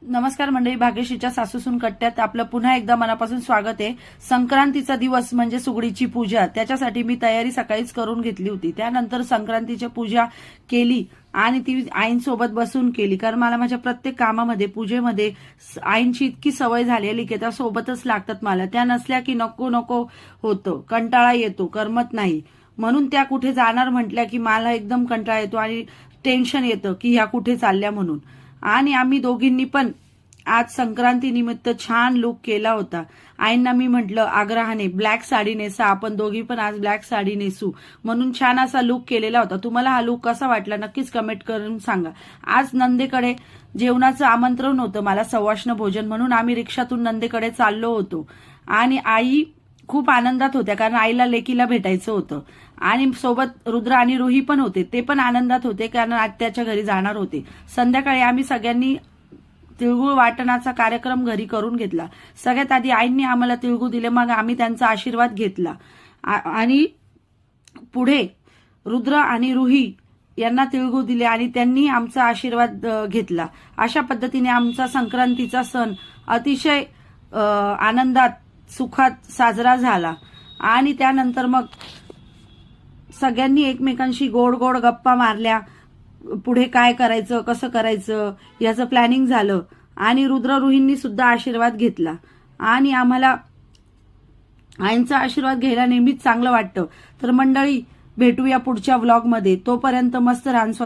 नमस्कार मंडळी, भाग्यश्रीच्या सासूसून कट्ट्यात आपलं पुन्हा एकदा मनापासून स्वागत आहे। संक्रांतीचा दिवस म्हणजे सुगडीची पूजा, त्याच्यासाठी मी तयारी सकाळीच करून घेतली होती। त्यानंतर संक्रांतीची पूजा केली आणि ती आईंसोबत बसून केली, कारण मला माझ्या प्रत्येक कामामध्ये पूजेमध्ये आईंची इतकी सवय झालेली की त्या सोबतच लागतात मला। त्या नसल्या की नको नको होतं, कंटाळा येतो, करमत नाही। म्हणून त्या कुठे जाणार म्हटल्या की मला एकदम कंटाळा येतो आणि टेन्शन येतं की ह्या कुठे चालल्या म्हणून। आणि आम्ही दोघींनी पण आज संक्रांती निमित्त छान लुक केला होता। आईंना मी म्हटलं आग्रहाने ब्लॅक साडी नेसा, आपण दोघी पण आज ब्लॅक साडी नेसू, म्हणून छान असा लुक केलेला होता। तुम्हाला हा लुक कसा वाटला नक्कीच कमेंट करून सांगा। आज नंदेकडे जेवणाचं आमंत्रण होतं मला, सवाष्ण भोजन, म्हणून आम्ही रिक्षातून नंदेकडे चाललो होतो आणि आई खूप आनंदात होत्या, कारण आईला लेकीला भेटायचं होतं आणि सोबत रुद्र आणि रुही पण होते, ते पण आनंदात होते कारण आत्याच्या घरी जाणार होते। संध्याकाळी आम्ही सगळ्यांनी तिळगुळ वाटणाचा कार्यक्रम घरी करून घेतला। सगळ्यात आधी आईंनी आम्हाला तिळगुळ दिले, मग आम्ही त्यांचा आशीर्वाद घेतला आणि पुढे रुद्र आणि रुही यांना तिळगुळ दिले आणि त्यांनी आमचा आशीर्वाद घेतला। अशा पद्धतीने आमचा संक्रांतीचा सण अतिशय आनंदात सुखात साजरा झाला आणि त्यानंतर मग सगळ्यांनी एकमेकांशी गोड गोड गप्पा मारल्या, पुढे काय करायचं कसं करायचं याचं प्लॅनिंग झालं आणि रुद्र रुहींनी सुद्धा आशीर्वाद घेतला आणि आम्हाला आईंचा आशीर्वाद घ्यायला नेहमीच चांगलं वाटतं। तर मंडळी, भेटूया पुढच्या व्लॉगमध्ये, तोपर्यंत मस्त राहा।